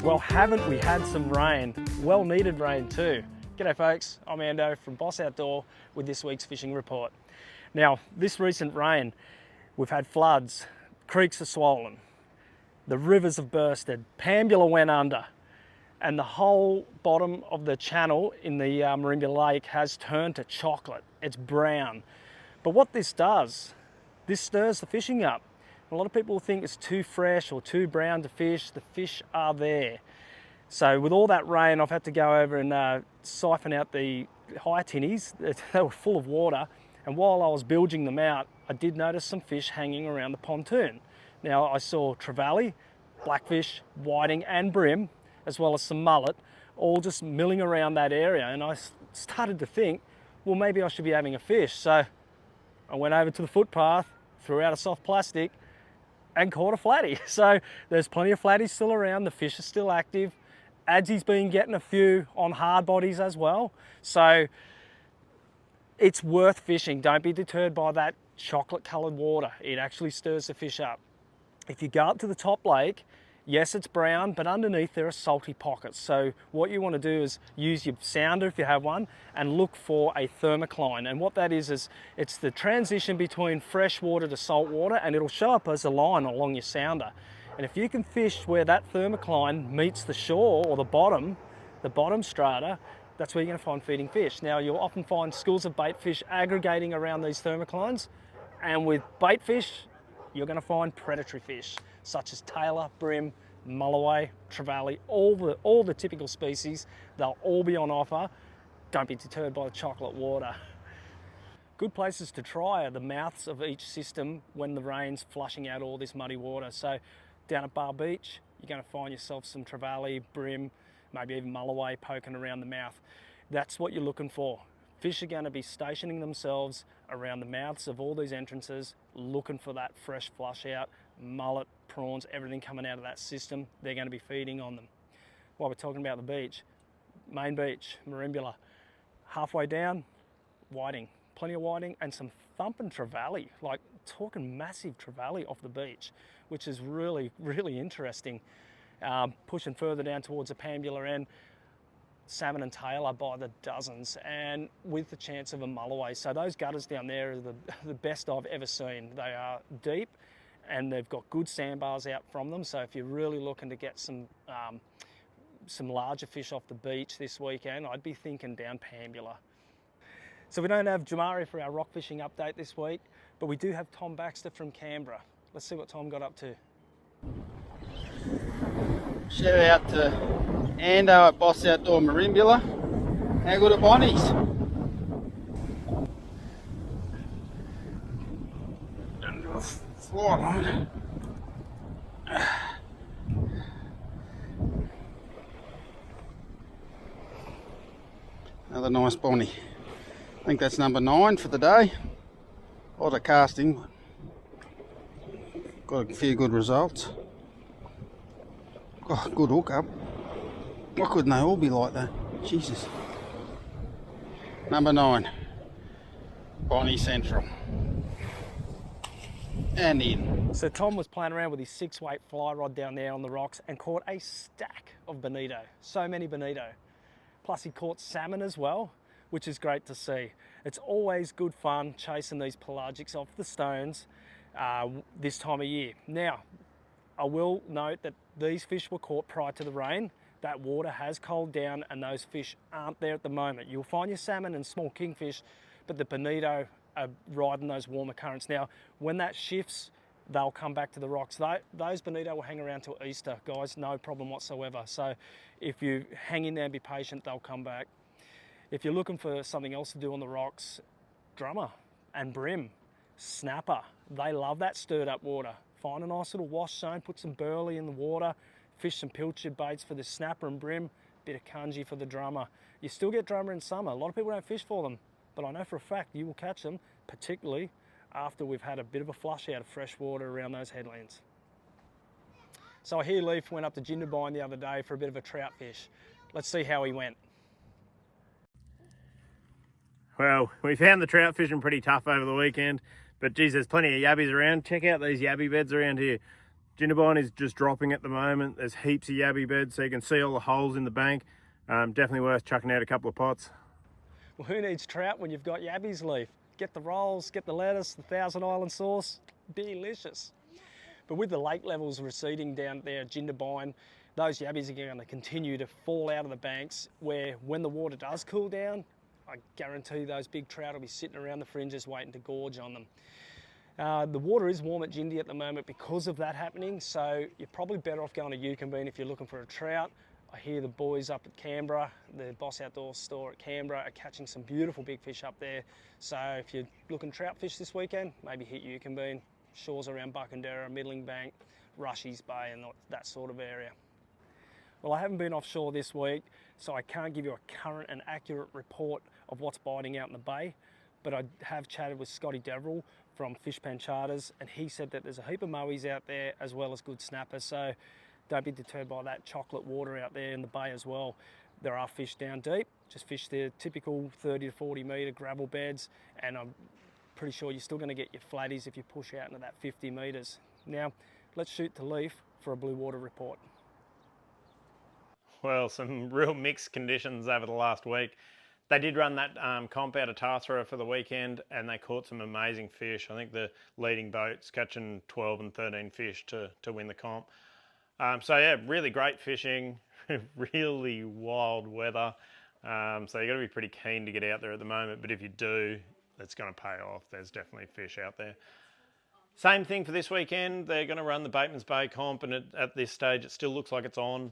Well, haven't we had some rain? Well needed rain too. G'day folks, I'm Ando from Boss Outdoor with this week's fishing report. Now, this recent rain, we've had floods, creeks are swollen, the rivers have bursted, Pambula went under, and the whole bottom of the channel in the Merimbula Lake has turned to chocolate. It's brown. But what this does, this stirs the fishing up. A lot of people think it's too fresh or too brown to fish. The fish are there. So with all that rain, I've had to go over and siphon out the high tinnies. They were full of water. And while I was bilging them out, I did notice some fish hanging around the pontoon. Now I saw trevally, blackfish, whiting and brim, as well as some mullet, all just milling around that area. And I started to think, well, maybe I should be having a fish. So I went over to the footpath, threw out a soft plastic, and caught a flatty. So there's plenty of flatties still around. The fish are still active. Adsy's been getting a few on hard bodies as well. So it's worth fishing. Don't be deterred by that chocolate coloured water. It actually stirs the fish up. If you go up to the top lake, yes, it's brown, but underneath there are salty pockets. So what you want to do is use your sounder if you have one and look for a thermocline. And what that is it's the transition between fresh water to salt water, and it'll show up as a line along your sounder. And if you can fish where that thermocline meets the shore or the bottom strata, that's where you're going to find feeding fish. Now, you'll often find schools of bait fish aggregating around these thermoclines, and with bait fish, you're going to find predatory fish such as tailor, brim, mulloway, trevally, all the typical species. They'll all be on offer. Don't be deterred by the chocolate water. Good places to try are the mouths of each system when the rain's flushing out all this muddy water. So down at Bar Beach, you're going to find yourself some trevally, brim, maybe even mulloway poking around the mouth. That's what you're looking for. Fish are going to be stationing themselves around the mouths of all these entrances, looking for that fresh flush out, mullet, prawns, everything coming out of that system. They're going to be feeding on them. While we're talking about the beach, main beach, Merimbula, halfway down, whiting, plenty of whiting and some thumping trevally, like talking massive trevally off the beach, which is really, really interesting. Pushing further down towards the Pambula end, salmon and tailor by the dozens, and with the chance of a mulloway. So those gutters down there are the best I've ever seen. They are deep and they've got good sandbars out from them. So if you're really looking to get some larger fish off the beach this weekend, I'd be thinking down Pambula. So we don't have Jamari for our rock fishing update this week, but we do have Tom Baxter from Canberra. Let's see what Tom got up to. Shout out to Ando at Boss Outdoor Merimbula. How good at Bonnie's? Fly line. Another nice Bonnie. I think that's number 9 for the day. A lot of casting. Got a few good results. Oh, good hook up. Why couldn't they all be like that? Jesus. Number 9. Bonnie Central. And in. So Tom was playing around with his 6-weight fly rod down there on the rocks and caught a stack of bonito. So many bonito. Plus he caught salmon as well, which is great to see. It's always good fun chasing these pelagics off the stones this time of year. Now, I will note that these fish were caught prior to the rain. That water has cooled down and those fish aren't there at the moment. You'll find your salmon and small kingfish, but the bonito are riding those warmer currents. Now, when that shifts, they'll come back to the rocks. Those bonito will hang around till Easter, guys, no problem whatsoever. So if you hang in there and be patient, they'll come back. If you're looking for something else to do on the rocks, drummer and brim, snapper, they love that stirred up water. Find a nice little wash zone, put some burley in the water, fish some pilchard baits for the snapper and brim, bit of cungy for the drummer. You still get drummer in summer. A lot of people don't fish for them, but I know for a fact you will catch them, particularly after we've had a bit of a flush out of fresh water around those headlands. So I hear Leaf went up to Jindabyne the other day for a bit of a trout fish. Let's see how he went. Well, we found the trout fishing pretty tough over the weekend, but geez, there's plenty of yabbies around. Check out these yabby beds around here. Jindabyne is just dropping at the moment. There's heaps of yabby beds, so you can see all the holes in the bank. Definitely worth chucking out a couple of pots. Well, who needs trout when you've got yabbies, Leaf? Get the rolls, get the lettuce, the Thousand Island sauce. Delicious. But with the lake levels receding down there at Jindabyne, those yabbies are going to continue to fall out of the banks, where when the water does cool down, I guarantee those big trout will be sitting around the fringes waiting to gorge on them. The water is warm at Jindy at the moment because of that happening, so you're probably better off going to Yukonbean if you're looking for a trout. I hear the boys up at Canberra, the Boss Outdoor store at Canberra, are catching some beautiful big fish up there. So if you're looking trout fish this weekend, maybe hit Yukonbean. Shores around Buckendera, Middling Bank, Rushies Bay and that sort of area. Well, I haven't been offshore this week, so I can't give you a current and accurate report of what's biting out in the bay, but I have chatted with Scotty Deverell from Fish Pen Charters, and he said that there's a heap of mowies out there as well as good snappers, so don't be deterred by that chocolate water out there in the bay as well. There are fish down deep, just fish the typical 30 to 40 metre gravel beds, and I'm pretty sure you're still going to get your flatties if you push out into that 50 metres. Now, let's shoot to Leaf for a blue water report. Well, some real mixed conditions over the last week. They did run that comp out of Tathra for the weekend, and they caught some amazing fish. I think the leading boat's catching 12 and 13 fish to win the comp. So yeah, really great fishing, really wild weather. So you've got to be pretty keen to get out there at the moment, but if you do, it's going to pay off. There's definitely fish out there. Same thing for this weekend. They're going to run the Bateman's Bay comp, and at this stage it still looks like it's on.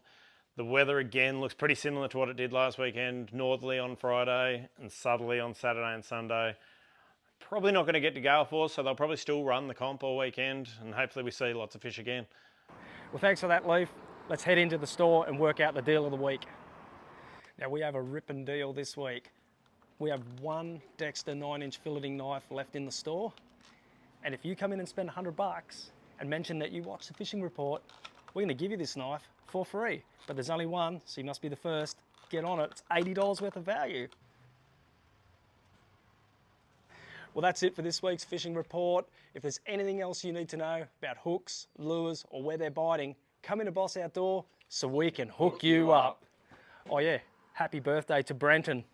The weather again looks pretty similar to what it did last weekend. Northerly on Friday and southerly on Saturday and Sunday. Probably not going to get to gale force, so they'll probably still run the comp all weekend, and hopefully we see lots of fish again. Well, thanks for that, Leaf. Let's head into the store and work out the deal of the week. Now, we have a ripping deal this week. We have one Dexter 9-inch filleting knife left in the store, and if you come in and spend $100 and mention that you watched the fishing report, we're going to give you this knife for free. But there's only one, so you must be the first. Get on it. It's $80 worth of value. Well, that's it for this week's fishing report. If there's anything else you need to know about hooks, lures, or where they're biting, come into Boss Outdoor so we can hook you up. Oh yeah, happy birthday to Brenton.